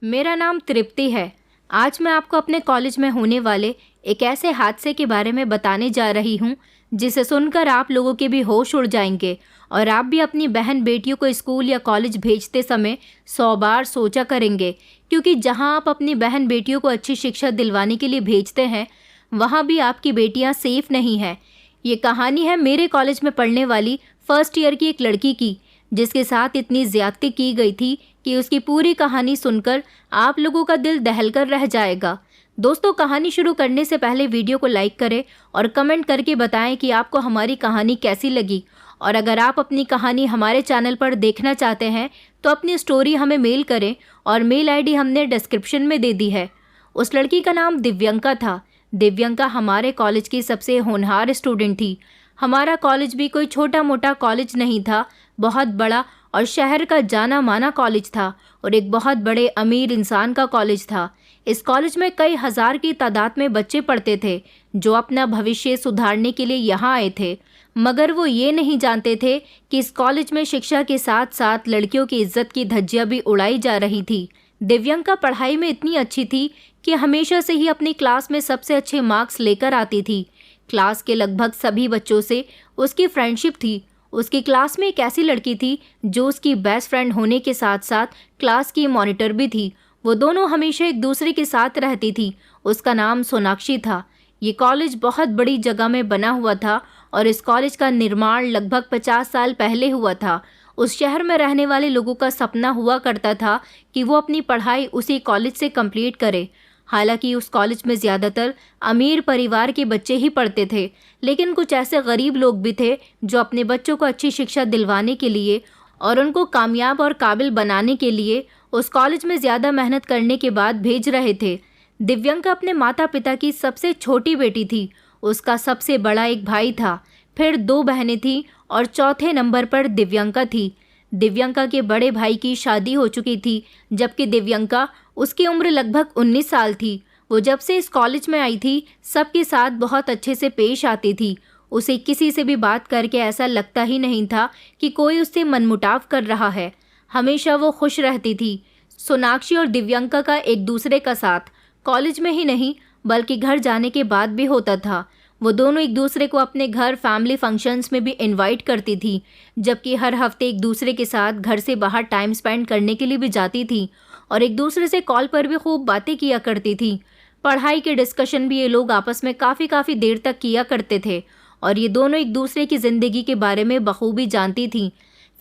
मेरा नाम तृप्ति है। आज मैं आपको अपने कॉलेज में होने वाले एक ऐसे हादसे के बारे में बताने जा रही हूँ जिसे सुनकर आप लोगों के भी होश उड़ जाएंगे और आप भी अपनी बहन बेटियों को स्कूल या कॉलेज भेजते समय 100 बार सोचा करेंगे, क्योंकि जहाँ आप अपनी बहन बेटियों को अच्छी शिक्षा दिलवाने के लिए भेजते हैं वहाँ भी आपकी बेटियाँ सेफ नहीं हैं। ये कहानी है मेरे कॉलेज में पढ़ने वाली फर्स्ट ईयर की एक लड़की की, जिसके साथ इतनी ज्यादती की गई थी कि उसकी पूरी कहानी सुनकर आप लोगों का दिल दहलकर रह जाएगा। दोस्तों, कहानी शुरू करने से पहले वीडियो को लाइक करें और कमेंट करके बताएं कि आपको हमारी कहानी कैसी लगी। और अगर आप अपनी कहानी हमारे चैनल पर देखना चाहते हैं तो अपनी स्टोरी हमें मेल करें और मेल आईडी हमने डिस्क्रिप्शन में दे दी है। उस लड़की का नाम दिव्यंका था। दिव्यंका हमारे कॉलेज की सबसे होनहार स्टूडेंट थी। हमारा कॉलेज भी कोई छोटा मोटा कॉलेज नहीं था, बहुत बड़ा और शहर का जाना माना कॉलेज था और एक बहुत बड़े अमीर इंसान का कॉलेज था। इस कॉलेज में कई हजार की तादाद में बच्चे पढ़ते थे जो अपना भविष्य सुधारने के लिए यहाँ आए थे, मगर वो ये नहीं जानते थे कि इस कॉलेज में शिक्षा के साथ साथ लड़कियों की इज्जत की धज्जियां भी उड़ाई जा रही थी। दिव्यंका पढ़ाई में इतनी अच्छी थी कि हमेशा से ही अपनी क्लास में सबसे अच्छे मार्क्स लेकर आती थी। क्लास के लगभग सभी बच्चों से उसकी फ्रेंडशिप थी। उसकी क्लास में एक ऐसी लड़की थी जो उसकी बेस्ट फ्रेंड होने के साथ साथ क्लास की मॉनिटर भी थी। वो दोनों हमेशा एक दूसरे के साथ रहती थी। उसका नाम सोनाक्षी था। ये कॉलेज बहुत बड़ी जगह में बना हुआ था और इस कॉलेज का निर्माण लगभग 50 साल पहले हुआ था। उस शहर में रहने वाले लोगों का सपना हुआ करता था कि वो अपनी पढ़ाई उसी कॉलेज से कंप्लीट करे। हालांकि उस कॉलेज में ज़्यादातर अमीर परिवार के बच्चे ही पढ़ते थे, लेकिन कुछ ऐसे गरीब लोग भी थे जो अपने बच्चों को अच्छी शिक्षा दिलवाने के लिए और उनको कामयाब और काबिल बनाने के लिए उस कॉलेज में ज़्यादा मेहनत करने के बाद भेज रहे थे। दिव्यंका अपने माता पिता की सबसे छोटी बेटी थी। उसका सबसे बड़ा एक भाई था, फिर 2 बहनें थीं और चौथे नंबर पर दिव्यंका थी। दिव्यंका के बड़े भाई की शादी हो चुकी थी, जबकि दिव्यंका उसकी उम्र लगभग 19 साल थी। वो जब से इस कॉलेज में आई थी सबके साथ बहुत अच्छे से पेश आती थी। उसे किसी से भी बात करके ऐसा लगता ही नहीं था कि कोई उससे मनमुटाव कर रहा है। हमेशा वो खुश रहती थी। सोनाक्षी और दिव्यंका का एक दूसरे का साथ कॉलेज में ही नहीं बल्कि घर जाने के बाद भी होता था। वो दोनों एक दूसरे को अपने घर फैमिली फंक्शंस में भी इनवाइट करती थी, जबकि हर हफ्ते एक दूसरे के साथ घर से बाहर टाइम स्पेंड करने के लिए भी जाती थी और एक दूसरे से कॉल पर भी खूब बातें किया करती थी। पढ़ाई के डिस्कशन भी ये लोग आपस में काफ़ी देर तक किया करते थे और ये दोनों एक दूसरे की ज़िंदगी के बारे में बखूबी जानती थी।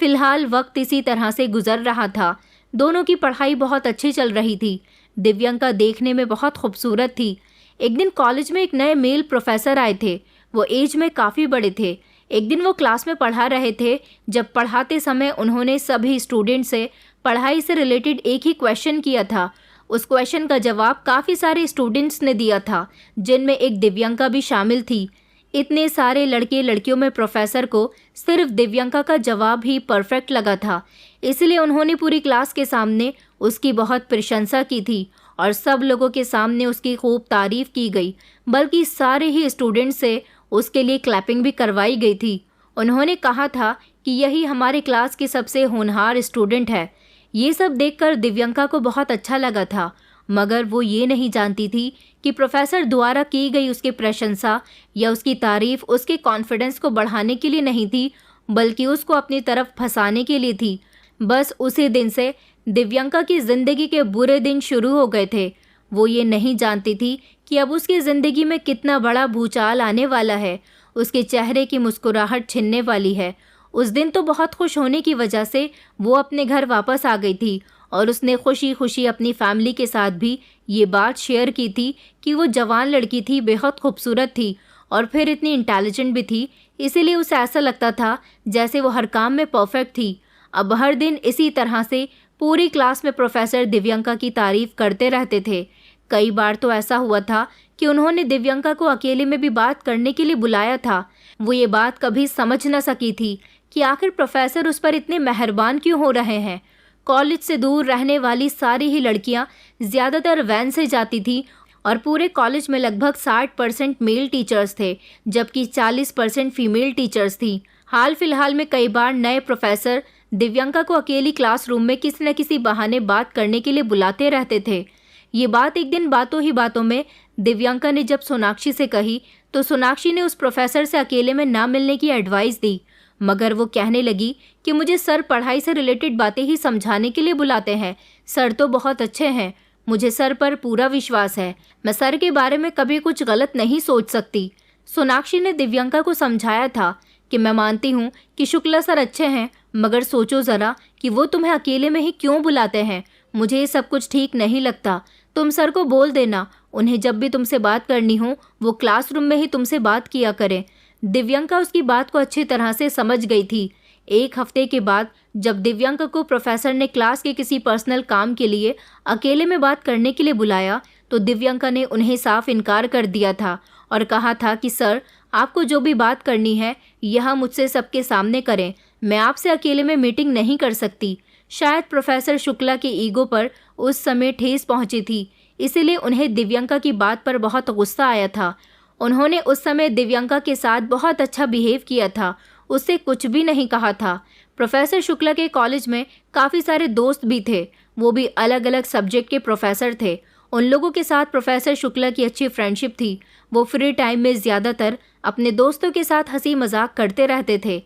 फिलहाल वक्त इसी तरह से गुजर रहा था। दोनों की पढ़ाई बहुत अच्छी चल रही थी। दिव्यंका देखने में बहुत खूबसूरत थी। एक दिन कॉलेज में एक नए मेल प्रोफेसर आए थे। वो एज में काफ़ी बड़े थे। एक दिन वो क्लास में पढ़ा रहे थे। जब पढ़ाते समय उन्होंने सभी स्टूडेंट से पढ़ाई से रिलेटेड एक ही क्वेश्चन किया था। उस क्वेश्चन का जवाब काफ़ी सारे स्टूडेंट्स ने दिया था, जिनमें एक दिव्यंका भी शामिल थी। इतने सारे लड़के लड़कियों में प्रोफेसर को सिर्फ दिव्यंका का जवाब ही परफेक्ट लगा था, इसलिए उन्होंने पूरी क्लास के सामने उसकी बहुत प्रशंसा की थी और सब लोगों के सामने उसकी खूब तारीफ की गई, बल्कि सारे ही स्टूडेंट से उसके लिए क्लैपिंग भी करवाई गई थी। उन्होंने कहा था कि यही हमारे क्लास की सबसे होनहार स्टूडेंट है। ये सब देखकर दिव्यंका को बहुत अच्छा लगा था, मगर वो ये नहीं जानती थी कि प्रोफेसर द्वारा की गई उसकी प्रशंसा या उसकी तारीफ उसके कॉन्फिडेंस को बढ़ाने के लिए नहीं थी, बल्कि उसको अपनी तरफ फंसाने के लिए थी। बस उसी दिन से दिव्यंका की ज़िंदगी के बुरे दिन शुरू हो गए थे। वो ये नहीं जानती थी कि अब उसकी ज़िंदगी में कितना बड़ा भूचाल आने वाला है। उसके चेहरे की मुस्कुराहट छिनने वाली है। उस दिन तो बहुत खुश होने की वजह से वो अपने घर वापस आ गई थी और उसने खुशी खुशी अपनी फैमिली के साथ भी ये बात शेयर की थी कि वो जवान लड़की थी, बेहद खूबसूरत थी और फिर इतनी इंटेलिजेंट भी थी। इसीलिए उसे ऐसा लगता था जैसे वो हर काम में परफेक्ट थी। अब हर दिन इसी तरह से पूरी क्लास में प्रोफेसर दिव्यंका की तारीफ करते रहते थे। कई बार तो ऐसा हुआ था कि उन्होंने दिव्यंका को अकेले में भी बात करने के लिए बुलाया था। वो ये बात कभी समझ न सकी थी कि आखिर प्रोफेसर उस पर इतने मेहरबान क्यों हो रहे हैं। कॉलेज से दूर रहने वाली सारी ही लड़कियां ज़्यादातर वैन से जाती थी और पूरे कॉलेज में लगभग 60% मेल टीचर्स थे, जबकि 40% फीमेल टीचर्स थी। हाल फिलहाल में कई बार नए प्रोफेसर दिव्यांका को अकेली क्लासरूम में किसी न किसी बहाने बात करने के लिए बुलाते रहते थे। ये बात एक दिन बातों ही बातों में दिव्यांका ने जब सोनाक्षी से कही तो सोनाक्षी ने उस प्रोफेसर से अकेले में ना मिलने की एडवाइस दी, मगर वो कहने लगी कि मुझे सर पढ़ाई से रिलेटेड बातें ही समझाने के लिए बुलाते हैं। सर तो बहुत अच्छे हैं, मुझे सर पर पूरा विश्वास है, मैं सर के बारे में कभी कुछ गलत नहीं सोच सकती। सोनाक्षी ने दिव्यांका को समझाया था कि मैं मानती हूँ कि शुक्ला सर अच्छे हैं, मगर सोचो ज़रा कि वो तुम्हें अकेले में ही क्यों बुलाते हैं। मुझे ये सब कुछ ठीक नहीं लगता। तुम सर को बोल देना, उन्हें जब भी तुमसे बात करनी हो वो क्लासरूम में ही तुमसे बात किया करें। दिव्यांका उसकी बात को अच्छी तरह से समझ गई थी। एक हफ्ते के बाद जब दिव्यांका को प्रोफेसर ने क्लास के किसी पर्सनल काम के लिए अकेले में बात करने के लिए बुलाया तो दिव्यांका ने उन्हें साफ इनकार कर दिया था और कहा था कि सर, आपको जो भी बात करनी है यह मुझसे सबके सामने करें, मैं आपसे अकेले में मीटिंग नहीं कर सकती। शायद प्रोफेसर शुक्ला के ईगो पर उस समय ठेस पहुंची थी, इसीलिए उन्हें दिव्यांका की बात पर बहुत गुस्सा आया था। उन्होंने उस समय दिव्यांका के साथ बहुत अच्छा बिहेव किया था, उससे कुछ भी नहीं कहा था। प्रोफेसर शुक्ला के कॉलेज में काफ़ी सारे दोस्त भी थे, वो भी अलग अलग सब्जेक्ट के प्रोफेसर थे। उन लोगों के साथ प्रोफेसर शुक्ला की अच्छी फ्रेंडशिप थी। वो फ्री टाइम में ज़्यादातर अपने दोस्तों के साथ हंसी मजाक करते रहते थे।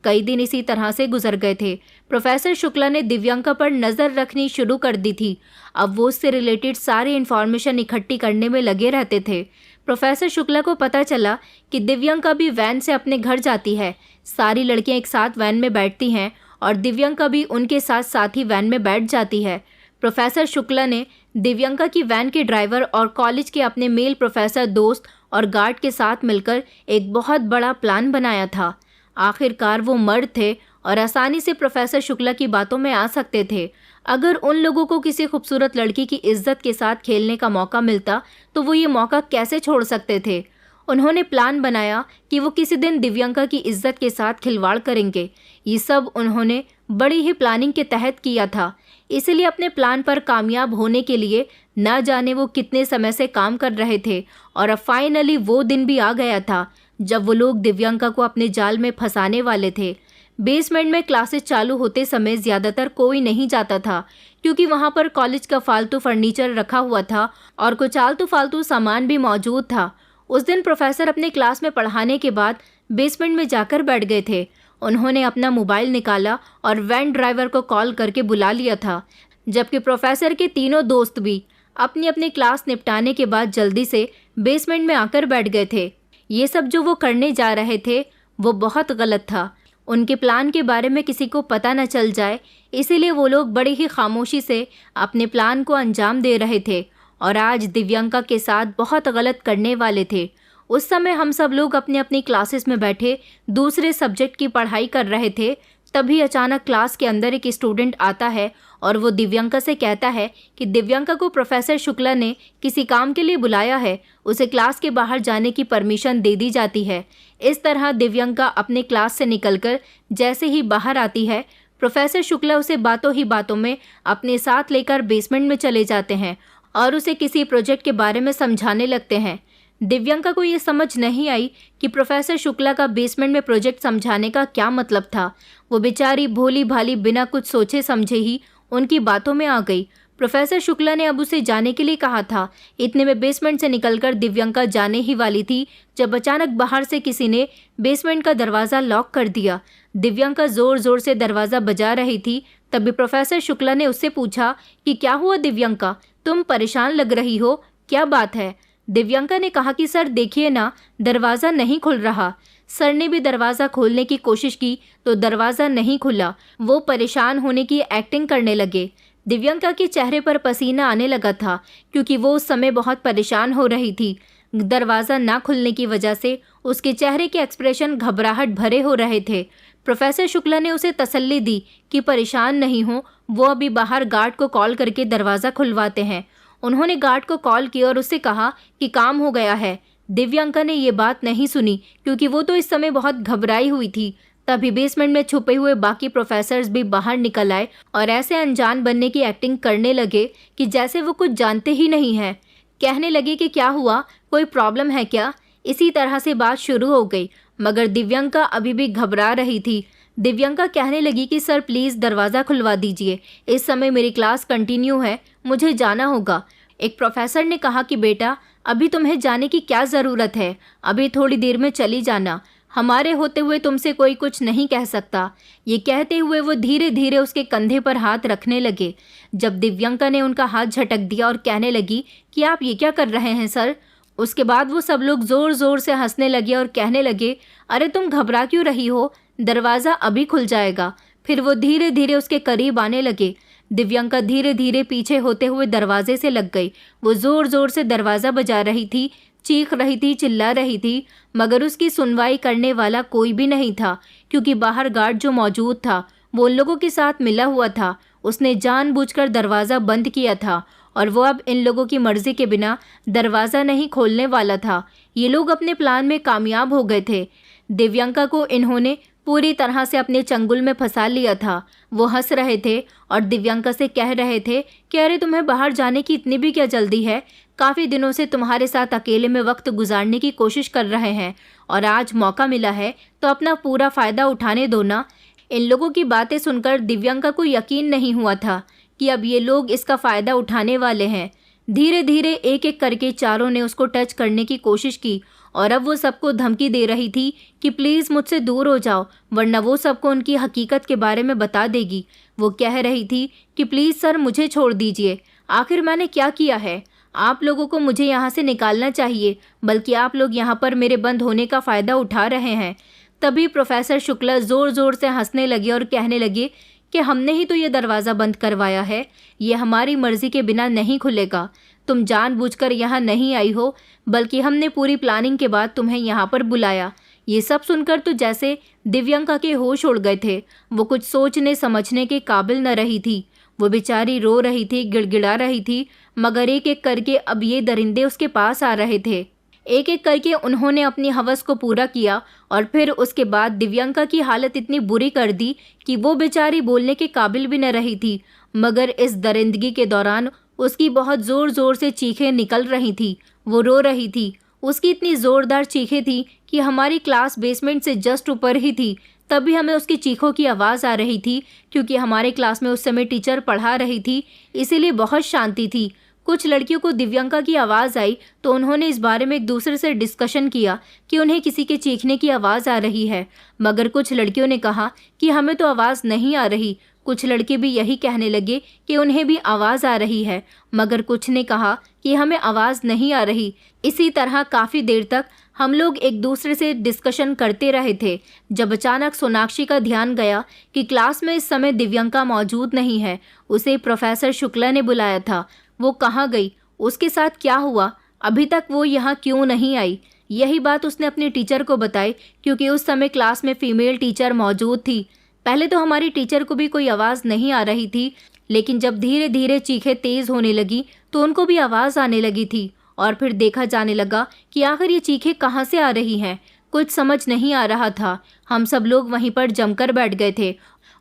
कई दिन इसी तरह से गुजर गए थे। प्रोफेसर शुक्ला ने दिव्यांका पर नज़र रखनी शुरू कर दी थी। अब वो उससे रिलेटेड सारी इन्फॉर्मेशन इकट्ठी करने में लगे रहते थे। प्रोफेसर शुक्ला को पता चला कि दिव्यांका भी वैन से अपने घर जाती है। सारी लड़कियां एक साथ वैन में बैठती हैं और दिव्यांका भी उनके साथ साथ ही वैन में बैठ जाती है। प्रोफेसर शुक्ला ने दिव्यांका की वैन के ड्राइवर और कॉलेज के अपने मेल प्रोफेसर दोस्त और गार्ड के साथ मिलकर एक बहुत बड़ा प्लान बनाया था। आखिरकार वो मर्द थे और आसानी से प्रोफेसर शुक्ला की बातों में आ सकते थे। अगर उन लोगों को किसी खूबसूरत लड़की की इज्जत के साथ खेलने का मौका मिलता तो वो ये मौका कैसे छोड़ सकते थे। उन्होंने प्लान बनाया कि वो किसी दिन दिव्यांका की इज्जत के साथ खिलवाड़ करेंगे। ये सब उन्होंने बड़ी ही प्लानिंग के तहत किया था। इसलिए अपने प्लान पर कामयाब होने के लिए न जाने वो कितने समय से काम कर रहे थे और अब फाइनली वो दिन भी आ गया था जब वो लोग दिव्यांका को अपने जाल में फंसाने वाले थे। बेसमेंट में क्लासेस चालू होते समय ज़्यादातर कोई नहीं जाता था क्योंकि वहाँ पर कॉलेज का फालतू फर्नीचर रखा हुआ था और कुछ आलतू फालतू सामान भी मौजूद था। उस दिन प्रोफेसर अपने क्लास में पढ़ाने के बाद बेसमेंट में जाकर बैठ गए थे। उन्होंने अपना मोबाइल निकाला और वैन ड्राइवर को कॉल करके बुला लिया था, जबकि प्रोफेसर के तीनों दोस्त भी अपनी अपनी क्लास निपटाने के बाद जल्दी से बेसमेंट में आकर बैठ गए थे। ये सब जो वो करने जा रहे थे वो बहुत गलत था। उनके प्लान के बारे में किसी को पता न चल जाए, इसीलिए वो लोग बड़ी ही खामोशी से अपने प्लान को अंजाम दे रहे थे और आज दिव्यांका के साथ बहुत गलत करने वाले थे। उस समय हम सब लोग अपनी अपनी क्लासेस में बैठे दूसरे सब्जेक्ट की पढ़ाई कर रहे थे। तभी अचानक क्लास के अंदर एक स्टूडेंट आता है और वो दिव्यांका से कहता है कि दिव्यांका को प्रोफेसर शुक्ला ने किसी काम के लिए बुलाया है, उसे क्लास के बाहर जाने की परमिशन दे दी जाती है। इस तरह दिव्यांका अपने क्लास से निकलकर जैसे ही बाहर आती है, प्रोफेसर शुक्ला उसे बातों ही बातों में अपने साथ लेकर बेसमेंट में चले जाते हैं और उसे किसी प्रोजेक्ट के बारे में समझाने लगते हैं। दिव्यांका को ये समझ नहीं आई कि प्रोफेसर शुक्ला का बेसमेंट में प्रोजेक्ट समझाने का क्या मतलब था। वो बेचारी भोली भाली बिना कुछ सोचे समझे ही उनकी बातों में आ गई। प्रोफेसर शुक्ला ने अब उसे जाने के लिए कहा था। इतने में बेसमेंट से निकलकर दिव्यांका जाने ही वाली थी जब अचानक बाहर से किसी ने बेसमेंट का दरवाज़ा लॉक कर दिया। दिव्यांका ज़ोर ज़ोर से दरवाज़ा बजा रही थी। तभी प्रोफेसर शुक्ला ने उससे पूछा कि क्या हुआ दिव्यांका, तुम परेशान लग रही हो, क्या बात है। दिव्यांका ने कहा कि सर देखिए ना, दरवाज़ा नहीं खुल रहा। सर ने भी दरवाज़ा खोलने की कोशिश की तो दरवाज़ा नहीं खुला। वो परेशान होने की एक्टिंग करने लगे। दिव्यांका के चेहरे पर पसीना आने लगा था क्योंकि वो उस समय बहुत परेशान हो रही थी। दरवाज़ा ना खुलने की वजह से उसके चेहरे के एक्सप्रेशन घबराहट भरे हो रहे थे। प्रोफेसर शुक्ला ने उसे तसल्ली दी कि परेशान नहीं हो, वो अभी बाहर गार्ड को कॉल करके दरवाज़ा खुलवाते हैं। उन्होंने गार्ड को कॉल किया और उससे कहा कि काम हो गया है। दिव्यांका ने ये बात नहीं सुनी क्योंकि वो तो इस समय बहुत घबराई हुई थी। तभी बेसमेंट में छुपे हुए बाकी प्रोफेसर्स भी बाहर निकल आए और ऐसे अनजान बनने की एक्टिंग करने लगे कि जैसे वो कुछ जानते ही नहीं हैं। कहने लगे कि क्या हुआ, कोई प्रॉब्लम है क्या। इसी तरह से बात शुरू हो गई, मगर दिव्यांका अभी भी घबरा रही थी। दिव्यंका कहने लगी कि सर प्लीज़ दरवाज़ा खुलवा दीजिए, इस समय मेरी क्लास कंटिन्यू है, मुझे जाना होगा। एक प्रोफेसर ने कहा कि बेटा अभी तुम्हें जाने की क्या ज़रूरत है, अभी थोड़ी देर में चली जाना, हमारे होते हुए तुमसे कोई कुछ नहीं कह सकता। ये कहते हुए वो धीरे धीरे उसके कंधे पर हाथ रखने लगे। जब दिव्यंका ने उनका हाथ झटक दिया और कहने लगी कि आप ये क्या कर रहे हैं सर, उसके बाद वो सब लोग ज़ोर ज़ोर से हंसने लगे और कहने लगे, अरे तुम घबरा क्यों रही हो, दरवाज़ा अभी खुल जाएगा। फिर वो धीरे धीरे उसके करीब आने लगे। दिव्यंका धीरे धीरे पीछे होते हुए दरवाजे से लग गई। वो ज़ोर ज़ोर से दरवाज़ा बजा रही थी, चीख रही थी, चिल्ला रही थी, मगर उसकी सुनवाई करने वाला कोई भी नहीं था, क्योंकि बाहर गार्ड जो मौजूद था वो उन लोगों के साथ मिला हुआ था। उसने जानबूझकर दरवाज़ा बंद किया था और वो अब इन लोगों की मर्ज़ी के बिना दरवाज़ा नहीं खोलने वाला था। ये लोग अपने प्लान में कामयाब हो गए थे। दिव्यंका को इन्होंने पूरी तरह से अपने चंगुल में फंसा लिया था। वो हंस रहे थे और दिव्यंका से कह रहे थे कि अरे तुम्हें बाहर जाने की इतनी भी क्या जल्दी है, काफ़ी दिनों से तुम्हारे साथ अकेले में वक्त गुजारने की कोशिश कर रहे हैं और आज मौका मिला है तो अपना पूरा फ़ायदा उठाने दो ना। इन लोगों की बातें सुनकर दिव्यंका को यकीन नहीं हुआ था कि अब ये लोग इसका फ़ायदा उठाने वाले हैं। धीरे धीरे एक एक करके चारों ने उसको टच करने की कोशिश की और अब वो सबको धमकी दे रही थी कि प्लीज़ मुझसे दूर हो जाओ, वरना वो सबको उनकी हकीकत के बारे में बता देगी। वो कह रही थी कि प्लीज़ सर मुझे छोड़ दीजिए, आखिर मैंने क्या किया है, आप लोगों को मुझे यहाँ से निकालना चाहिए, बल्कि आप लोग यहाँ पर मेरे बंद होने का फ़ायदा उठा रहे हैं। तभी प्रोफेसर शुक्ला ज़ोर ज़ोर से हंसने लगे और कहने लगे कि हमने ही तो ये दरवाज़ा बंद करवाया है, ये हमारी मर्ज़ी के बिना नहीं खुलेगा। तुम जानबूझकर यहाँ नहीं आई हो, बल्कि हमने पूरी प्लानिंग के बाद तुम्हें यहाँ पर बुलाया। ये सब सुनकर तो जैसे दिव्यंका के होश उड़ गए थे। वो कुछ सोचने समझने के काबिल न रही थी। वो बेचारी रो रही थी, गिड़गिड़ा रही थी, मगर एक एक करके अब ये दरिंदे उसके पास आ रहे थे। एक एक करके उन्होंने अपनी हवस को पूरा किया और फिर उसके बाद दिव्यंका की हालत इतनी बुरी कर दी कि वो बेचारी बोलने के काबिल भी न रही थी। मगर इस दरिंदगी के दौरान उसकी बहुत ज़ोर ज़ोर से चीखें निकल रही थी। वो रो रही थी। उसकी इतनी ज़ोरदार चीखें थी कि हमारी क्लास बेसमेंट से जस्ट ऊपर ही थी, तभी हमें उसकी चीखों की आवाज़ आ रही थी, क्योंकि हमारे क्लास में उस समय टीचर पढ़ा रही थी, इसीलिए बहुत शांति थी। कुछ लड़कियों को दिव्यंका की आवाज़ आई तो उन्होंने इस बारे में एक दूसरे से डिस्कशन किया कि उन्हें किसी के चीखने की आवाज़ आ रही है, मगर कुछ लड़कियों ने कहा कि हमें तो आवाज़ नहीं आ रही। कुछ लड़के भी यही कहने लगे कि उन्हें भी आवाज़ आ रही है, मगर कुछ ने कहा कि हमें आवाज़ नहीं आ रही। इसी तरह काफ़ी देर तक हम लोग एक दूसरे से डिस्कशन करते रहे थे, जब अचानक सोनाक्षी का ध्यान गया कि क्लास में इस समय दिव्यंका मौजूद नहीं है। उसे प्रोफेसर शुक्ला ने बुलाया था। वो कहाँ गई, उसके साथ क्या हुआ, अभी तक वो यहाँ क्यों नहीं आई? यही बात उसने अपने टीचर को बताई, क्योंकि उस समय क्लास में फ़ीमेल टीचर मौजूद थी। पहले तो हमारी टीचर को भी कोई आवाज़ नहीं आ रही थी, लेकिन जब धीरे धीरे चीखें तेज़ होने लगी तो उनको भी आवाज़ आने लगी थी और फिर देखा जाने लगा कि आखिर ये चीखें कहाँ से आ रही हैं। कुछ समझ नहीं आ रहा था। हम सब लोग वहीं पर जमकर बैठ गए थे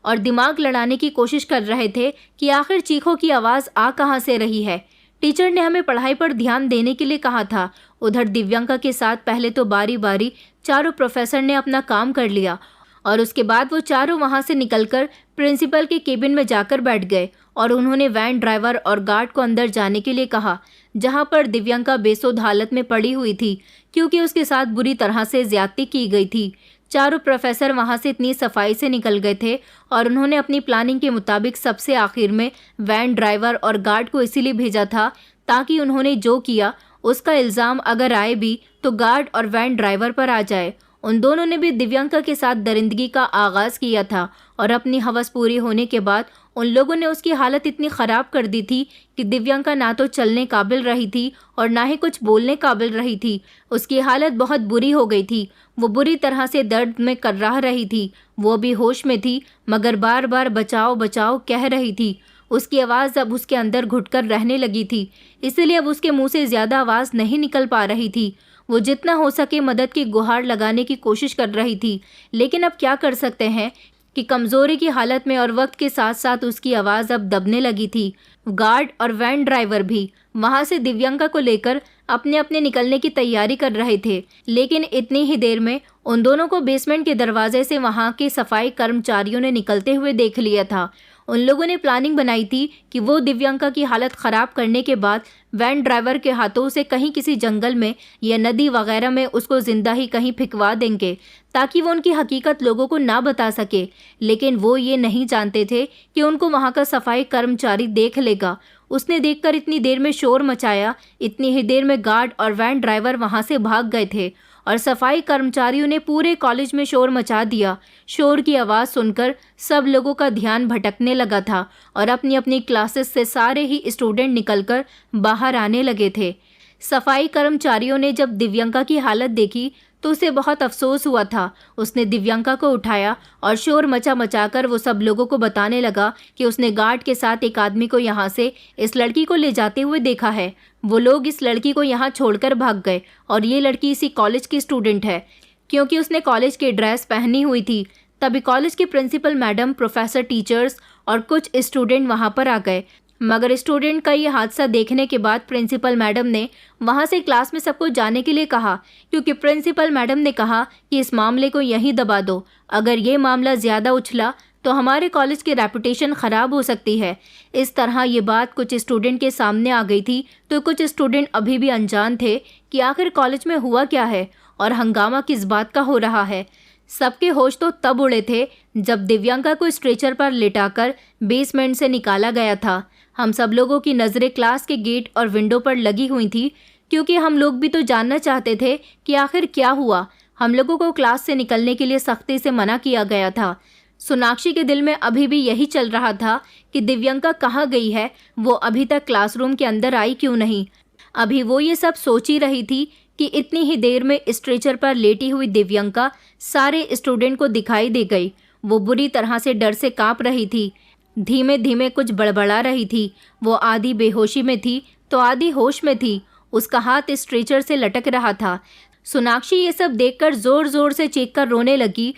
और दिमाग लड़ाने की कोशिश कर रहे थे कि आखिर चीखों की आवाज़ आ कहाँ से रही है। टीचर ने हमें पढ़ाई पर ध्यान देने के लिए कहा था। उधर दिव्यंका के साथ पहले तो बारी बारी चारों प्रोफेसर ने अपना काम कर लिया और उसके बाद वो चारों वहाँ से निकलकर प्रिंसिपल के केबिन में जाकर बैठ गए और उन्होंने वैन ड्राइवर और गार्ड को अंदर जाने के लिए कहा, जहाँ पर दिव्यंका बेसुध हालत में पड़ी हुई थी, क्योंकि उसके साथ बुरी तरह से ज्यादती की गई थी। चारों प्रोफेसर वहाँ से इतनी सफाई से निकल गए थे और उन्होंने अपनी प्लानिंग के मुताबिक सबसे आखिर में वैन ड्राइवर और गार्ड को इसीलिए भेजा था ताकि उन्होंने जो किया उसका इल्ज़ाम अगर आए भी तो गार्ड और वैन ड्राइवर पर आ जाए। उन दोनों ने भी दिव्यंका के साथ दरिंदगी का आगाज़ किया था और अपनी हवस पूरी होने के बाद उन लोगों ने उसकी हालत इतनी ख़राब कर दी थी कि दिव्यंका ना तो चलने काबिल रही थी और ना ही कुछ बोलने काबिल रही थी। उसकी हालत बहुत बुरी हो गई थी। वो बुरी तरह से दर्द में कर्राह रही थी। वो भी होश में थी, मगर बार बार बचाओ बचाओ कह रही थी। उसकी आवाज़ अब उसके अंदर घुटकर रहने लगी थी, इसलिए अब उसके मुंह से ज़्यादा आवाज़ नहीं निकल पा रही थी। वो जितना हो सके मदद की गुहार लगाने की कोशिश कर रही थी, लेकिन अब क्या कर सकते हैं कि कमज़ोरी की हालत में और वक्त के साथ साथ उसकी आवाज़ अब दबने लगी थी। गार्ड और वैन ड्राइवर भी वहाँ से दिव्यांका को लेकर अपने अपने निकलने की तैयारी कर रहे थे, लेकिन इतनी ही देर में उन दोनों को बेसमेंट के दरवाजे से वहाँ के सफाई कर्मचारियों ने निकलते हुए देख लिया था। उन लोगों ने प्लानिंग बनाई थी कि वो दिव्यांका की हालत ख़राब करने के बाद वैन ड्राइवर के हाथों से कहीं किसी जंगल में या नदी वगैरह में उसको जिंदा ही कहीं फिकवा देंगे, ताकि वो उनकी हकीकत लोगों को ना बता सके। लेकिन वो ये नहीं जानते थे कि उनको वहाँ का सफाई कर्मचारी देख लेगा। उसने देखकर इतनी देर में शोर मचाया। इतनी ही देर में गार्ड और वैन ड्राइवर वहाँ से भाग गए थे और सफाई कर्मचारियों ने पूरे कॉलेज में शोर मचा दिया। शोर की आवाज़ सुनकर सब लोगों का ध्यान भटकने लगा था और अपनी अपनी क्लासेस से सारे ही स्टूडेंट निकलकर बाहर आने लगे थे। सफाई कर्मचारियों ने जब दिव्यांका की हालत देखी तो उसे बहुत अफसोस हुआ था। उसने दिव्यांका को उठाया और शोर मचाकर वो सब लोगों को बताने लगा कि उसने गार्ड के साथ एक आदमी को यहाँ से इस लड़की को ले जाते हुए देखा है। वो लोग इस लड़की को यहाँ छोड़कर भाग गए और ये लड़की इसी कॉलेज की स्टूडेंट है, क्योंकि उसने कॉलेज की ड्रेस पहनी हुई थी। तभी कॉलेज के प्रिंसिपल मैडम, प्रोफेसर, टीचर्स और कुछ स्टूडेंट वहाँ पर आ गए। मगर स्टूडेंट का ये हादसा देखने के बाद प्रिंसिपल मैडम ने वहाँ से क्लास में सबको जाने के लिए कहा, क्योंकि प्रिंसिपल मैडम ने कहा कि इस मामले को यहीं दबा दो। अगर ये मामला ज़्यादा उछला तो हमारे कॉलेज की रेपुटेशन ख़राब हो सकती है। इस तरह ये बात कुछ स्टूडेंट के सामने आ गई थी, तो कुछ स्टूडेंट अभी भी अनजान थे कि आखिर कॉलेज में हुआ क्या है और हंगामा किस बात का हो रहा है। सबके होश तो तब उड़े थे जब दिव्यांका को स्ट्रेचर पर लिटाकर बेसमेंट से निकाला गया था। हम सब लोगों की नज़रें क्लास के गेट और विंडो पर लगी हुई थी, क्योंकि हम लोग भी तो जानना चाहते थे कि आखिर क्या हुआ। हम लोगों को क्लास से निकलने के लिए सख्ती से मना किया गया था। सोनाक्षी के दिल में अभी भी यही चल रहा था कि दिव्यांका कहाँ गई है, वो अभी तक क्लासरूम के अंदर आई क्यों नहीं। अभी वो ये सब सोच ही रही थी कि इतनी ही देर में स्ट्रेचर पर लेटी हुई दिव्यांका सारे स्टूडेंट को दिखाई दे गई। वो बुरी तरह से डर से काँप रही थी, धीमे धीमे कुछ बड़बड़ा रही थी। वो आधी बेहोशी में थी तो आधी होश में थी। उसका हाथ स्ट्रेचर से लटक रहा था। सोनाक्षी ये सब देखकर ज़ोर ज़ोर से चीख कर रोने लगी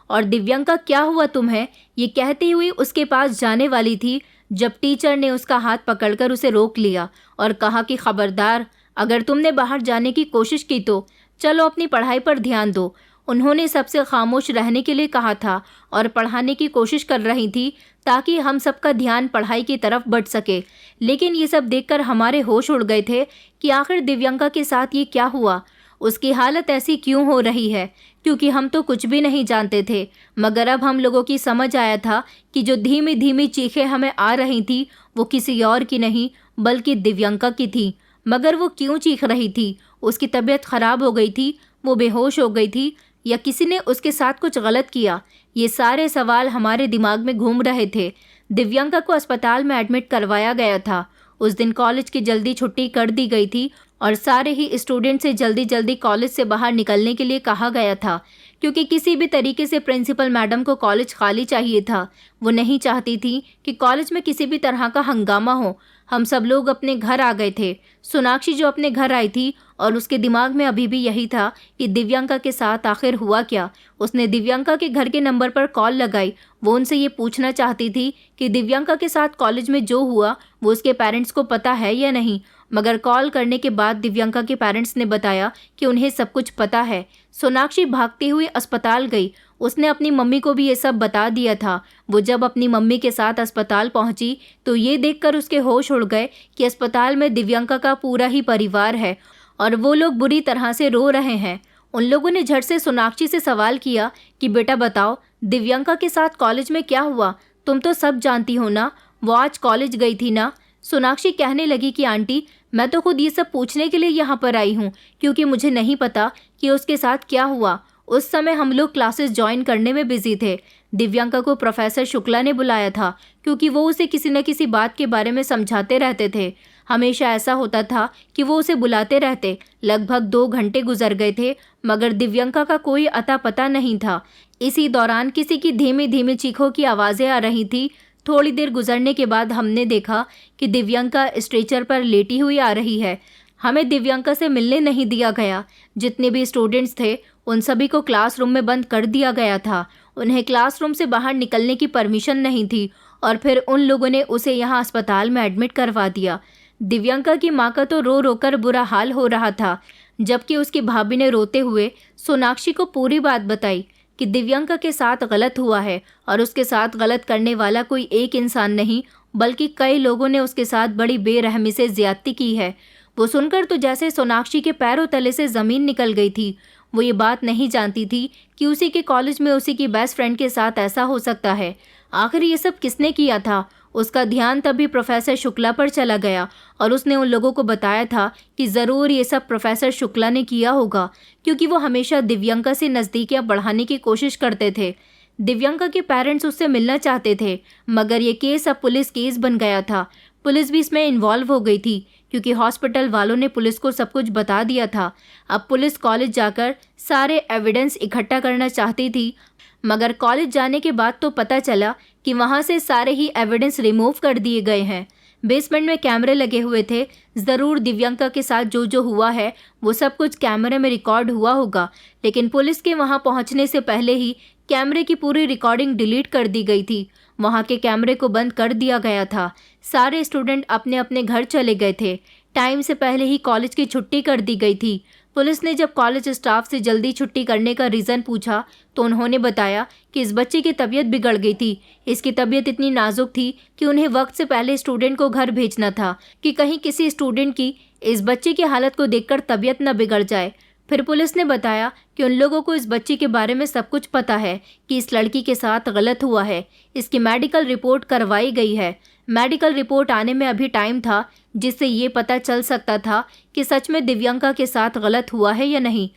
और दिव्यांका क्या हुआ तुम्हें, ये कहती हुई उसके पास जाने वाली थी जब टीचर ने उसका हाथ पकड़कर उसे रोक लिया और कहा कि खबरदार, अगर तुमने बाहर जाने की कोशिश की तो चलो अपनी पढ़ाई पर ध्यान दो। उन्होंने सबसे खामोश रहने के लिए कहा था और पढ़ाने की कोशिश कर रही थी ताकि हम सबका ध्यान पढ़ाई की तरफ बढ़ सके। लेकिन ये सब देखकर हमारे होश उड़ गए थे कि आखिर दिव्यांका के साथ ये क्या हुआ, उसकी हालत ऐसी क्यों हो रही है, क्योंकि हम तो कुछ भी नहीं जानते थे। मगर अब हम लोगों की समझ आया था कि जो धीमी धीमी चीखें हमें आ रही थी वो किसी और की नहीं बल्कि दिव्यांका की थी। मगर वो क्यों चीख रही थी? उसकी तबीयत ख़राब हो गई थी, वो बेहोश हो गई थी, या किसी ने उसके साथ कुछ गलत किया? ये सारे सवाल हमारे दिमाग में घूम रहे थे। दिव्यांका को अस्पताल में एडमिट करवाया गया था। उस दिन कॉलेज की जल्दी छुट्टी कर दी गई थी और सारे ही स्टूडेंट से जल्दी जल्दी कॉलेज से बाहर निकलने के लिए कहा गया था, क्योंकि किसी भी तरीके से प्रिंसिपल मैडम को कॉलेज खाली चाहिए था। वो नहीं चाहती थी कि कॉलेज में किसी भी तरह का हंगामा हो। हम सब लोग अपने घर आ गए थे। सोनाक्षी जो अपने घर आई थी और उसके दिमाग में अभी भी यही था कि दिव्यांका के साथ आखिर हुआ क्या। उसने दिव्यांका के घर के नंबर पर कॉल लगाई। वो उनसे ये पूछना चाहती थी कि दिव्यांका के साथ कॉलेज में जो हुआ वो उसके पेरेंट्स को पता है या नहीं। मगर कॉल करने के बाद दिव्यांका के पेरेंट्स ने बताया कि उन्हें सब कुछ पता है। सोनाक्षी भागती हुई अस्पताल गई। उसने अपनी मम्मी को भी ये सब बता दिया था। वो जब अपनी मम्मी के साथ अस्पताल पहुंची तो ये देखकर उसके होश उड़ गए कि अस्पताल में दिव्यांका का पूरा ही परिवार है और वो लोग बुरी तरह से रो रहे हैं। उन लोगों ने झट से सोनाक्षी से सवाल किया कि बेटा बताओ, दिव्यांका के साथ कॉलेज में क्या हुआ? तुम तो सब जानती हो ना, वो आज कॉलेज गई थी ना। सोनाक्षी कहने लगी कि आंटी, मैं तो खुद ये सब पूछने के लिए यहाँ पर आई हूँ, क्योंकि मुझे नहीं पता कि उसके साथ क्या हुआ। उस समय हम लोग क्लासेस ज्वाइन करने में बिजी थे। दिव्यांका को प्रोफेसर शुक्ला ने बुलाया था, क्योंकि वो उसे किसी न किसी बात के बारे में समझाते रहते थे। हमेशा ऐसा होता था कि वो उसे बुलाते रहते। लगभग 2 घंटे गुजर गए थे, मगर दिव्यांका का कोई अता पता नहीं था। इसी दौरान किसी की धीमी धीमी चीखों की आवाज़ें आ रही थी। थोड़ी देर गुजरने के बाद हमने देखा कि दिव्यांका स्ट्रेचर पर लेटी हुई आ रही है। हमें दिव्यांका से मिलने नहीं दिया गया। जितने भी स्टूडेंट्स थे उन सभी को क्लासरूम में बंद कर दिया गया था। उन्हें क्लासरूम से बाहर निकलने की परमिशन नहीं थी और फिर उन लोगों ने उसे यहाँ अस्पताल में एडमिट करवा दिया। दिव्यांका की माँ का तो रो रो कर बुरा हाल हो रहा था, जबकि उसकी भाभी ने रोते हुए सोनाक्षी को पूरी बात बताई कि दिव्यांका के साथ गलत हुआ है और उसके साथ गलत करने वाला कोई एक इंसान नहीं बल्कि कई लोगों ने उसके साथ बड़ी बेरहमी से ज्यादती की है। वो सुनकर तो जैसे सोनाक्षी के पैरों तले से ज़मीन निकल गई थी। वो ये बात नहीं जानती थी कि उसी के कॉलेज में उसी की बेस्ट फ्रेंड के साथ ऐसा हो सकता है। आखिर ये सब किसने किया था? उसका ध्यान तभी प्रोफेसर शुक्ला पर चला गया और उसने उन लोगों को बताया था कि ज़रूर ये सब प्रोफेसर शुक्ला ने किया होगा, क्योंकि वो हमेशा दिव्यांका से नज़दीकियाँ बढ़ाने की कोशिश करते थे। दिव्यांका के पेरेंट्स उससे मिलना चाहते थे, मगर ये केस अब पुलिस केस बन गया था। पुलिस भी इसमें इन्वॉल्व हो गई थी, क्योंकि हॉस्पिटल वालों ने पुलिस को सब कुछ बता दिया था। अब पुलिस कॉलेज जाकर सारे एविडेंस इकट्ठा करना चाहती थी, मगर कॉलेज जाने के बाद तो पता चला कि वहाँ से सारे ही एविडेंस रिमूव कर दिए गए हैं। बेसमेंट में कैमरे लगे हुए थे। ज़रूर दिव्यांका के साथ जो जो हुआ है वो सब कुछ कैमरे में रिकॉर्ड हुआ होगा, लेकिन पुलिस के वहाँ पहुँचने से पहले ही कैमरे की पूरी रिकॉर्डिंग डिलीट कर दी गई थी। वहाँ के कैमरे को बंद कर दिया गया था। सारे स्टूडेंट अपने अपने घर चले गए थे। टाइम से पहले ही कॉलेज की छुट्टी कर दी गई थी। पुलिस ने जब कॉलेज स्टाफ से जल्दी छुट्टी करने का रीज़न पूछा तो उन्होंने बताया कि इस बच्चे की तबीयत बिगड़ गई थी। इसकी तबीयत इतनी नाजुक थी कि उन्हें वक्त से पहले स्टूडेंट को घर भेजना था कि कहीं किसी स्टूडेंट की इस बच्चे की हालत को देखकर तबीयत न बिगड़ जाए। फिर पुलिस ने बताया कि उन लोगों को इस बच्ची के बारे में सब कुछ पता है कि इस लड़की के साथ गलत हुआ है। इसकी मेडिकल रिपोर्ट करवाई गई है। मेडिकल रिपोर्ट आने में अभी टाइम था, जिससे ये पता चल सकता था कि सच में दिव्यांका के साथ गलत हुआ है या नहीं,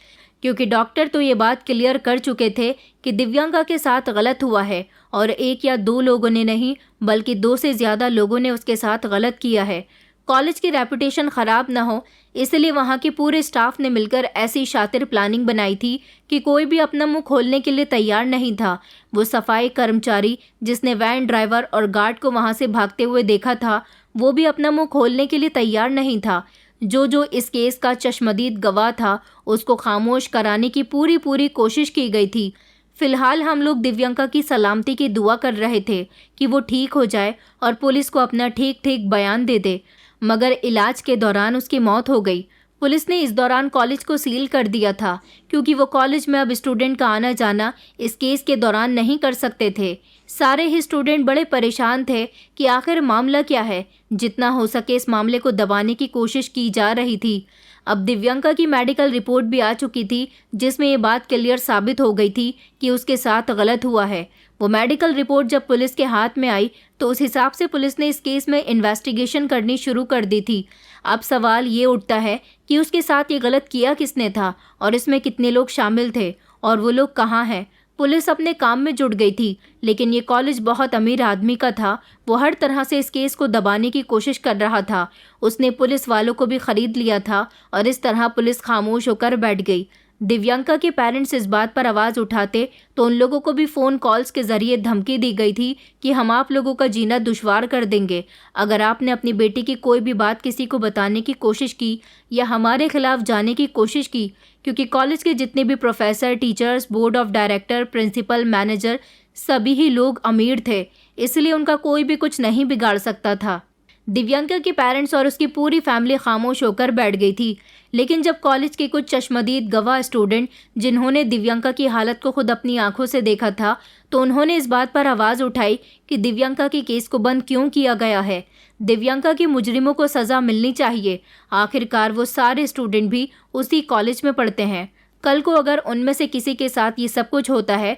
क्योंकि डॉक्टर तो ये बात क्लियर कर चुके थे कि दिव्यांका के साथ गलत हुआ है और एक या दो लोगों ने नहीं बल्कि 2 से ज़्यादा लोगों ने उसके साथ गलत किया है। कॉलेज की रेपुटेशन ख़राब ना हो, इसलिए वहाँ के पूरे स्टाफ ने मिलकर ऐसी शातिर प्लानिंग बनाई थी कि कोई भी अपना मुंह खोलने के लिए तैयार नहीं था। वो सफाई कर्मचारी जिसने वैन ड्राइवर और गार्ड को वहाँ से भागते हुए देखा था, वो भी अपना मुंह खोलने के लिए तैयार नहीं था। जो जो इस केस का चश्मदीद गवाह था, उसको खामोश कराने की पूरी कोशिश की गई थी। फिलहाल हम लोग दिव्यांका की सलामती की दुआ कर रहे थे कि वो ठीक हो जाए और पुलिस को अपना ठीक ठीक बयान दे दे, मगर इलाज के दौरान उसकी मौत हो गई। पुलिस ने इस दौरान कॉलेज को सील कर दिया था, क्योंकि वो कॉलेज में अब स्टूडेंट का आना जाना इस केस के दौरान नहीं कर सकते थे। सारे ही स्टूडेंट बड़े परेशान थे कि आखिर मामला क्या है। जितना हो सके इस मामले को दबाने की कोशिश की जा रही थी। अब दिव्यांका की मेडिकल रिपोर्ट भी आ चुकी थी, जिसमें ये बात क्लियर साबित हो गई थी कि उसके साथ गलत हुआ है। वो मेडिकल रिपोर्ट जब पुलिस के हाथ में आई तो उस हिसाब से पुलिस ने इस केस में इन्वेस्टिगेशन करनी शुरू कर दी थी। अब सवाल ये उठता है कि उसके साथ ये गलत किया किसने था और इसमें कितने लोग शामिल थे और वो लोग कहाँ हैं। पुलिस अपने काम में जुट गई थी, लेकिन ये कॉलेज बहुत अमीर आदमी का था। वो हर तरह से इस केस को दबाने की कोशिश कर रहा था। उसने पुलिस वालों को भी खरीद लिया था और इस तरह पुलिस खामोश होकर बैठ गई। दिव्यांका के पेरेंट्स इस बात पर आवाज़ उठाते तो उन लोगों को भी फ़ोन कॉल्स के ज़रिए धमकी दी गई थी कि हम आप लोगों का जीना दुश्वार कर देंगे अगर आपने अपनी बेटी की कोई भी बात किसी को बताने की कोशिश की या हमारे खिलाफ जाने की कोशिश की, क्योंकि कॉलेज के जितने भी professor, teachers, board of director, principal, manager सभी ही लोग अमीर थे, इसलिए उनका कोई भी कुछ नहीं बिगाड़ सकता था। दिव्यांका के पेरेंट्स और उसकी पूरी फैमिली खामोश होकर बैठ गई थी। लेकिन जब कॉलेज के कुछ चश्मदीद गवाह स्टूडेंट जिन्होंने दिव्यांका की हालत को खुद अपनी आंखों से देखा था, तो उन्होंने इस बात पर आवाज़ उठाई कि दिव्यांका के केस को बंद क्यों किया गया है। दिव्यांका के मुजरिमों को सज़ा मिलनी चाहिए। आखिरकार वो सारे स्टूडेंट भी उसी कॉलेज में पढ़ते हैं। कल को अगर उनमें से किसी के साथ ये सब कुछ होता है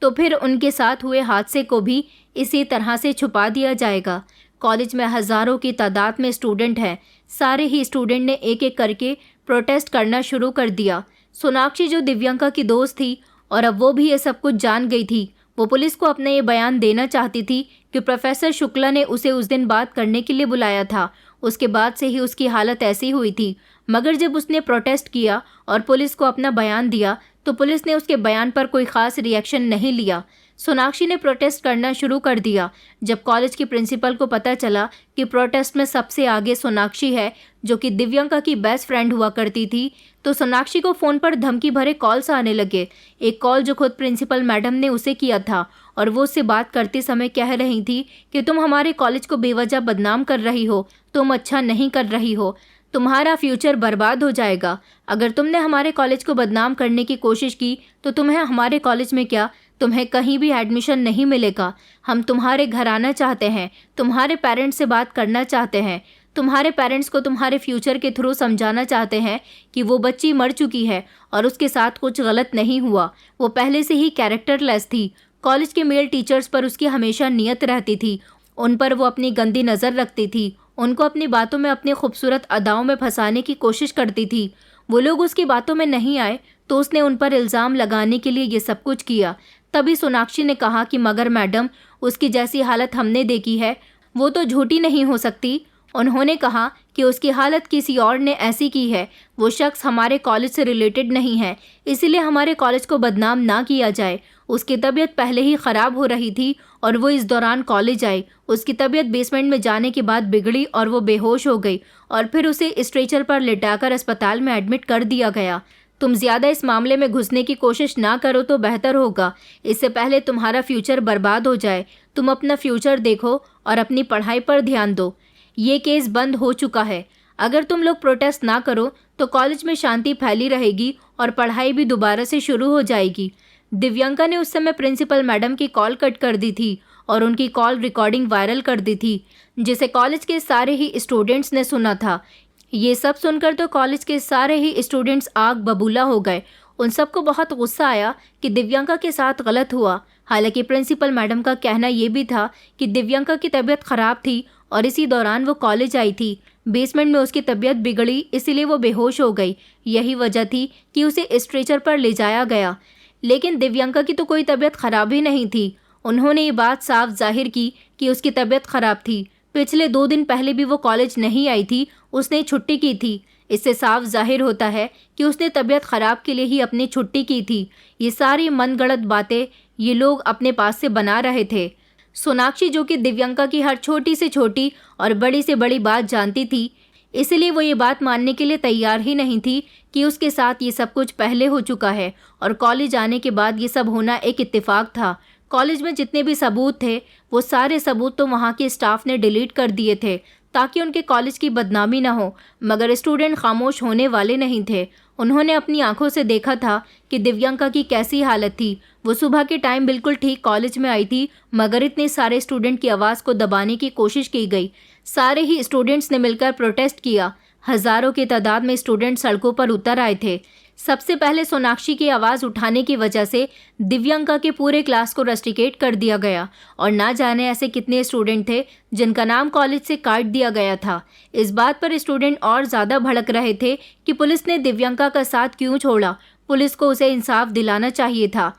तो फिर उनके साथ हुए हादसे को भी इसी तरह से छुपा दिया जाएगा। कॉलेज में हज़ारों की तादाद में स्टूडेंट हैं। सारे ही स्टूडेंट ने एक एक करके प्रोटेस्ट करना शुरू कर दिया। सोनाक्षी जो दिव्यांका की दोस्त थी और अब वो भी ये सब कुछ जान गई थी, वो पुलिस को अपना ये बयान देना चाहती थी कि प्रोफेसर शुक्ला ने उसे उस दिन बात करने के लिए बुलाया था। उसके बाद से ही उसकी हालत ऐसी हुई थी। मगर जब उसने प्रोटेस्ट किया और पुलिस को अपना बयान दिया तो पुलिस ने उसके बयान पर कोई ख़ास रिएक्शन नहीं लिया। सोनाक्षी ने प्रोटेस्ट करना शुरू कर दिया। जब कॉलेज की प्रिंसिपल को पता चला कि प्रोटेस्ट में सबसे आगे सोनाक्षी है, जो कि दिव्यंका की बेस्ट फ्रेंड हुआ करती थी, तो सोनाक्षी को फ़ोन पर धमकी भरे कॉल्स आने लगे। एक कॉल जो खुद प्रिंसिपल मैडम ने उसे किया था और वो उससे बात करते समय कह रही थी कि तुम हमारे कॉलेज को बेवजह बदनाम कर रही हो, तुम अच्छा नहीं कर रही हो, तुम्हारा फ्यूचर बर्बाद हो जाएगा। अगर तुमने हमारे कॉलेज को बदनाम करने की कोशिश की तो तुम्हें हमारे कॉलेज में क्या, तुम्हें कहीं भी एडमिशन नहीं मिलेगा। हम तुम्हारे घर आना चाहते हैं, तुम्हारे पेरेंट्स से बात करना चाहते हैं, तुम्हारे पेरेंट्स को तुम्हारे फ्यूचर के थ्रू समझाना चाहते हैं कि वो बच्ची मर चुकी है और उसके साथ कुछ गलत नहीं हुआ। वो पहले से ही कैरेक्टरलेस थी। कॉलेज के मेल टीचर्स पर उसकी हमेशा नियत रहती थी, उन पर वो अपनी गंदी नज़र रखती थी, उनको अपनी बातों में अपनी खूबसूरत अदाओं में फंसाने की कोशिश करती थी। वो लोग उसकी बातों में नहीं आए तो उसने उन पर इल्ज़ाम लगाने के लिए ये सब कुछ किया। तभी सोनाक्षी ने कहा कि मगर मैडम, उसकी जैसी हालत हमने देखी है, वो तो झूठी नहीं हो सकती। उन्होंने कहा कि उसकी हालत किसी और ने ऐसी की है, वो शख्स हमारे कॉलेज से रिलेटेड नहीं है, इसीलिए हमारे कॉलेज को बदनाम ना किया जाए। उसकी तबीयत पहले ही ख़राब हो रही थी और वो इस दौरान कॉलेज आई। उसकी तबीयत बेसमेंट में जाने के बाद बिगड़ी और वो बेहोश हो गई और फिर उसे स्ट्रेचर पर लिटाकर अस्पताल में एडमिट कर दिया गया। तुम ज़्यादा इस मामले में घुसने की कोशिश ना करो तो बेहतर होगा, इससे पहले तुम्हारा फ्यूचर बर्बाद हो जाए। तुम अपना फ्यूचर देखो और अपनी पढ़ाई पर ध्यान दो। ये केस बंद हो चुका है। अगर तुम लोग प्रोटेस्ट ना करो तो कॉलेज में शांति फैली रहेगी और पढ़ाई भी दोबारा से शुरू हो जाएगी। दिव्यंका ने उस समय प्रिंसिपल मैडम की कॉल कट कर दी थी और उनकी कॉल रिकॉर्डिंग वायरल कर दी थी, जिसे कॉलेज के सारे ही स्टूडेंट्स ने सुना था। ये सब सुनकर तो कॉलेज के सारे ही स्टूडेंट्स आग बबूला हो गए। उन सबको बहुत गुस्सा आया कि दिव्यंका के साथ गलत हुआ। हालांकि प्रिंसिपल मैडम का कहना ये भी था कि दिव्यंका की तबीयत ख़राब थी और इसी दौरान वो कॉलेज आई थी। बेसमेंट में उसकी तबीयत बिगड़ी, इसीलिए वो बेहोश हो गई। यही वजह थी कि उसे स्ट्रेचर पर ले जाया गया। लेकिन दिव्यंका की तो कोई तबीयत ख़राब ही नहीं थी। उन्होंने ये बात साफ जाहिर की कि उसकी तबीयत ख़राब थी। पिछले 2 दिन पहले भी वो कॉलेज नहीं आई थी, उसने छुट्टी की थी। इससे साफ जाहिर होता है कि उसने तबीयत ख़राब के लिए ही अपनी छुट्टी की थी। ये सारी मनगढ़ंत बातें ये लोग अपने पास से बना रहे थे। सोनाक्षी, जो कि दिव्यंका की हर छोटी से छोटी और बड़ी से बड़ी बात जानती थी, इसलिए वो ये बात मानने के लिए तैयार ही नहीं थी कि उसके साथ ये सब कुछ पहले हो चुका है और कॉलेज आने के बाद ये सब होना एक इत्तेफाक था। कॉलेज में जितने भी सबूत थे वो सारे सबूत तो वहाँ के स्टाफ ने डिलीट कर दिए थे ताकि उनके कॉलेज की बदनामी ना हो, मगर स्टूडेंट खामोश होने वाले नहीं थे। उन्होंने अपनी आंखों से देखा था कि दिव्यंका की कैसी हालत थी। वो सुबह के टाइम बिल्कुल ठीक कॉलेज में आई थी, मगर इतने सारे स्टूडेंट की आवाज़ को दबाने की कोशिश की गई। सारे ही स्टूडेंट्स ने मिलकर प्रोटेस्ट किया। हज़ारों की तादाद में स्टूडेंट सड़कों पर उतर आए थे। सबसे पहले सोनाक्षी की आवाज़ उठाने की वजह से दिव्यंका के पूरे क्लास को रस्टिकेट कर दिया गया और ना जाने ऐसे कितने स्टूडेंट थे जिनका नाम कॉलेज से काट दिया गया था। इस बात पर स्टूडेंट और ज़्यादा भड़क रहे थे कि पुलिस ने दिव्यंका का साथ क्यों छोड़ा। पुलिस को उसे इंसाफ दिलाना चाहिए था।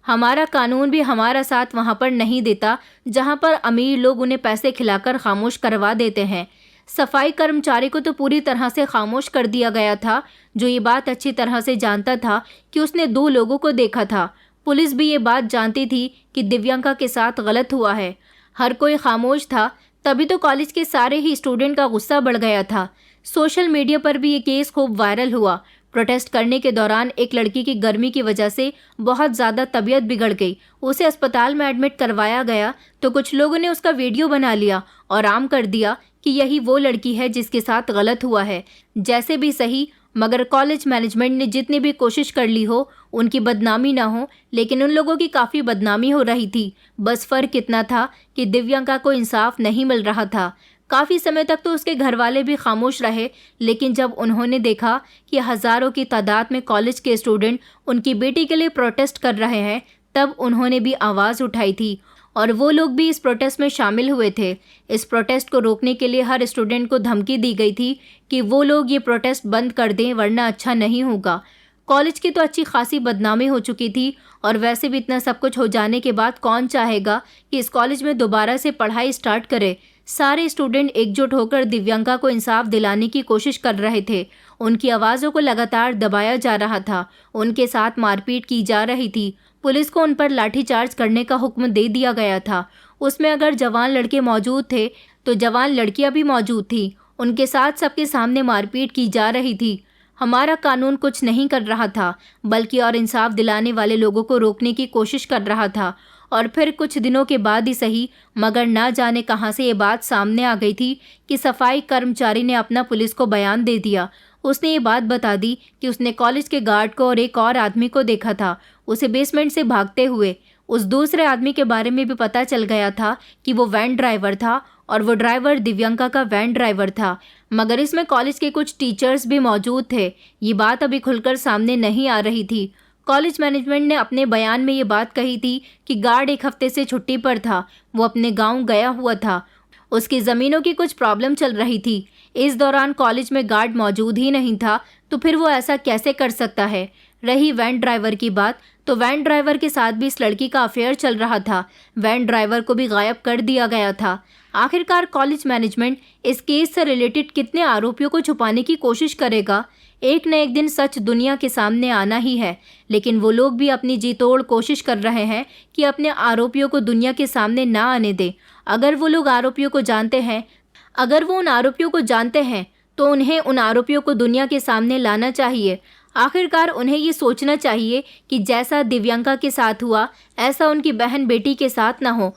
हमारा कानून भी हमारा साथ वहाँ पर नहीं देता जहाँ पर अमीर लोग उन्हें पैसे खिलाकर खामोश करवा देते हैं। सफाई कर्मचारी को तो पूरी तरह से खामोश कर दिया गया था, जो ये बात अच्छी तरह से जानता था कि उसने 2 लोगों को देखा था। पुलिस भी ये बात जानती थी कि दिव्यंका के साथ गलत हुआ है। हर कोई खामोश था। तभी तो कॉलेज के सारे ही स्टूडेंट का गुस्सा बढ़ गया था। सोशल मीडिया पर भी ये केस खूब वायरल हुआ। प्रोटेस्ट करने के दौरान एक लड़की की गर्मी की वजह से बहुत ज़्यादा तबीयत बिगड़ गई। उसे अस्पताल में एडमिट करवाया गया तो कुछ लोगों ने उसका वीडियो बना लिया और आम कर दिया कि यही वो लड़की है जिसके साथ गलत हुआ है। जैसे भी सही, मगर कॉलेज मैनेजमेंट ने जितनी भी कोशिश कर ली हो उनकी बदनामी ना हो, लेकिन उन लोगों की काफ़ी बदनामी हो रही थी। बस फ़र्क इतना था कि दिव्यंका को इंसाफ नहीं मिल रहा था। काफ़ी समय तक तो उसके घर वाले भी खामोश रहे, लेकिन जब उन्होंने देखा कि हज़ारों की तादाद में कॉलेज के स्टूडेंट उनकी बेटी के लिए प्रोटेस्ट कर रहे हैं, तब उन्होंने भी आवाज़ उठाई थी और वो लोग भी इस प्रोटेस्ट में शामिल हुए थे। इस प्रोटेस्ट को रोकने के लिए हर स्टूडेंट को धमकी दी गई थी कि वो लोग ये प्रोटेस्ट बंद कर दें वरना अच्छा नहीं होगा। कॉलेज की तो अच्छी खासी बदनामी हो चुकी थी और वैसे भी इतना सब कुछ हो जाने के बाद कौन चाहेगा कि इस कॉलेज में दोबारा से पढ़ाई स्टार्ट करे। सारे स्टूडेंट एकजुट होकर दिव्यंका को इंसाफ दिलाने की कोशिश कर रहे थे। उनकी आवाज़ों को लगातार दबाया जा रहा था, उनके साथ मारपीट की जा रही थी। पुलिस को उन पर लाठीचार्ज करने का हुक्म दे दिया गया था। उसमें अगर जवान लड़के मौजूद थे तो जवान लड़कियां भी मौजूद थी। उनके साथ सबके सामने मारपीट की जा रही थी। हमारा कानून कुछ नहीं कर रहा था, बल्कि और इंसाफ दिलाने वाले लोगों को रोकने की कोशिश कर रहा था। और फिर कुछ दिनों के बाद ही सही, मगर ना जाने कहां से ये बात सामने आ गई थी कि सफाई कर्मचारी ने अपना पुलिस को बयान दे दिया। उसने ये बात बता दी कि उसने कॉलेज के गार्ड को और एक और आदमी को देखा था, उसे बेसमेंट से भागते हुए। उस दूसरे आदमी के बारे में भी पता चल गया था कि वो वैन ड्राइवर था, और वो ड्राइवर दिव्यंका का वैन ड्राइवर था। मगर इसमें कॉलेज के कुछ टीचर्स भी मौजूद थे। ये बात अभी खुलकर सामने नहीं आ रही थी। कॉलेज मैनेजमेंट ने अपने बयान में ये बात कही थी कि गार्ड एक हफ्ते से छुट्टी पर था, वो अपने गांव गया हुआ था, उसकी ज़मीनों की कुछ प्रॉब्लम चल रही थी। इस दौरान कॉलेज में गार्ड मौजूद ही नहीं था, तो फिर वो ऐसा कैसे कर सकता है। रही वैन ड्राइवर की बात, तो वैन ड्राइवर के साथ भी इस लड़की का अफेयर चल रहा था। वैन ड्राइवर को भी गायब कर दिया गया था। आखिरकार कॉलेज मैनेजमेंट इस केस से रिलेटेड कितने आरोपियों को छुपाने की कोशिश करेगा। एक न एक दिन सच दुनिया के सामने आना ही है, लेकिन वो लोग भी अपनी जी तोड़ कोशिश कर रहे हैं कि अपने आरोपियों को दुनिया के सामने ना आने दें। अगर वो लोग आरोपियों को जानते हैं, अगर वो उन आरोपियों को जानते हैं, तो उन्हें उन आरोपियों को दुनिया के सामने लाना चाहिए। आखिरकार उन्हें ये सोचना चाहिए कि जैसा दिव्यंका के साथ हुआ, ऐसा उनकी बहन बेटी के साथ ना हो,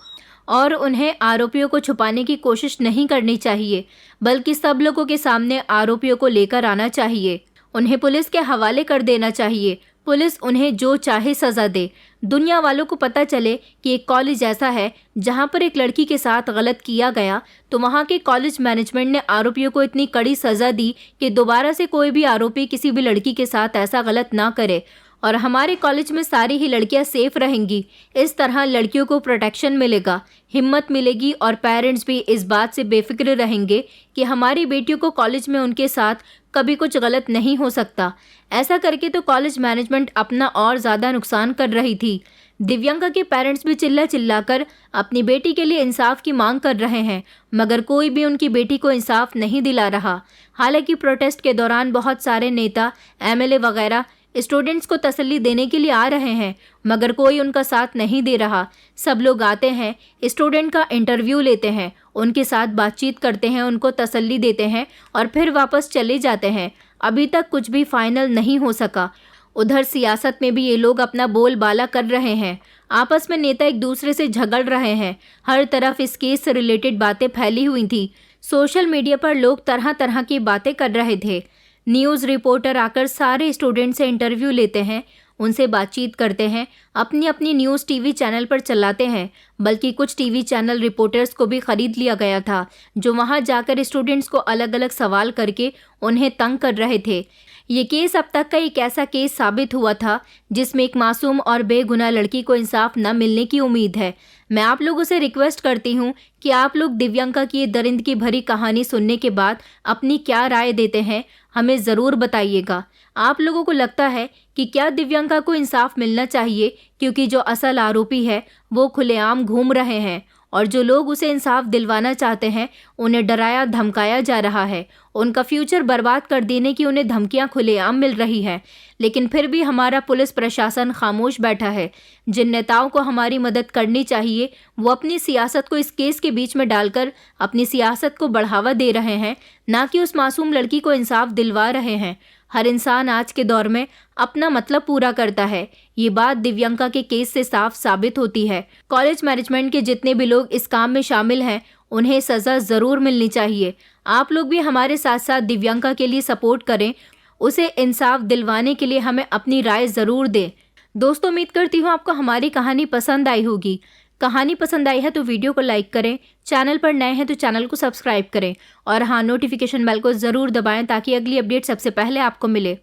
और उन्हें आरोपियों को छुपाने की कोशिश नहीं करनी चाहिए, बल्कि सब लोगों के सामने आरोपियों को लेकर आना चाहिए। उन्हें पुलिस के हवाले कर देना चाहिए। पुलिस उन्हें जो चाहे सज़ा दे। दुनिया वालों को पता चले कि एक कॉलेज ऐसा है जहां पर एक लड़की के साथ गलत किया गया, तो वहां के कॉलेज मैनेजमेंट ने आरोपियों को इतनी कड़ी सज़ा दी कि दोबारा से कोई भी आरोपी किसी भी लड़की के साथ ऐसा गलत ना करे, और हमारे कॉलेज में सारी ही लड़कियां सेफ रहेंगी। इस तरह लड़कियों को प्रोटेक्शन मिलेगा, हिम्मत मिलेगी, और पेरेंट्स भी इस बात से बेफिक्र रहेंगे कि हमारी बेटियों को कॉलेज में उनके साथ कभी कुछ गलत नहीं हो सकता। ऐसा करके तो कॉलेज मैनेजमेंट अपना और ज़्यादा नुकसान कर रही थी। दिव्यंका के पेरेंट्स भी चिल्ला चिल्ला कर अपनी बेटी के लिए इंसाफ की मांग कर रहे हैं, मगर कोई भी उनकी बेटी को इंसाफ नहीं दिला रहा। हालांकि प्रोटेस्ट के दौरान बहुत सारे नेता, एमएलए वगैरह स्टूडेंट्स को तसल्ली देने के लिए आ रहे हैं, मगर कोई उनका साथ नहीं दे रहा। सब लोग आते हैं, स्टूडेंट का इंटरव्यू लेते हैं, उनके साथ बातचीत करते हैं, उनको तसल्ली देते हैं, और फिर वापस चले जाते हैं। अभी तक कुछ भी फाइनल नहीं हो सका। उधर सियासत में भी ये लोग अपना बोलबाला कर रहे हैं। आपस में नेता एक दूसरे से झगड़ रहे हैं। हर तरफ इस केस से रिलेटेड बातें फैली हुई थी। सोशल मीडिया पर लोग तरह तरह की बातें कर रहे थे। न्यूज़ रिपोर्टर आकर सारे स्टूडेंट से इंटरव्यू लेते हैं, उनसे बातचीत करते हैं, अपनी अपनी न्यूज़ टीवी चैनल पर चलाते हैं। बल्कि कुछ टीवी चैनल रिपोर्टर्स को भी ख़रीद लिया गया था, जो वहां जाकर स्टूडेंट्स को अलग अलग सवाल करके उन्हें तंग कर रहे थे। ये केस अब तक का एक ऐसा केस साबित हुआ था जिसमें एक मासूम और बेगुनाह लड़की को इंसाफ न मिलने की उम्मीद है। मैं आप लोगों से रिक्वेस्ट करती हूँ कि आप लोग दिव्यंका की ये दरिंदगी भरी कहानी सुनने के बाद अपनी क्या राय देते हैं, हमें ज़रूर बताइएगा। आप लोगों को लगता है कि क्या दिव्यंका को इंसाफ मिलना चाहिए, क्योंकि जो असल आरोपी है वो खुलेआम घूम रहे हैं, और जो लोग उसे इंसाफ दिलवाना चाहते हैं उन्हें डराया धमकाया जा रहा है। उनका फ्यूचर बर्बाद कर देने की उन्हें धमकियां खुलेआम मिल रही हैं, लेकिन फिर भी हमारा पुलिस प्रशासन खामोश बैठा है। जिन नेताओं को हमारी मदद करनी चाहिए वो अपनी सियासत को इस केस के बीच में डालकर अपनी सियासत को बढ़ावा दे रहे हैं, ना कि उस मासूम लड़की को इंसाफ दिलवा रहे हैं। हर इंसान आज के दौर में अपना मतलब पूरा करता है। ये बात दिव्यंका के केस से साफ साबित होती है। कॉलेज मैनेजमेंट के जितने भी लोग इस काम में शामिल हैं उन्हें सज़ा ज़रूर मिलनी चाहिए। आप लोग भी हमारे साथ साथ दिव्यंका के लिए सपोर्ट करें, उसे इंसाफ दिलवाने के लिए हमें अपनी राय ज़रूर दें। दोस्तों, उम्मीद करती हूँ आपको हमारी कहानी पसंद आई होगी। कहानी पसंद आई है तो वीडियो को लाइक करें, चैनल पर नए हैं तो चैनल को सब्सक्राइब करें, और हाँ, नोटिफिकेशन बेल को ज़रूर दबाएं ताकि अगली अपडेट सबसे पहले आपको मिले।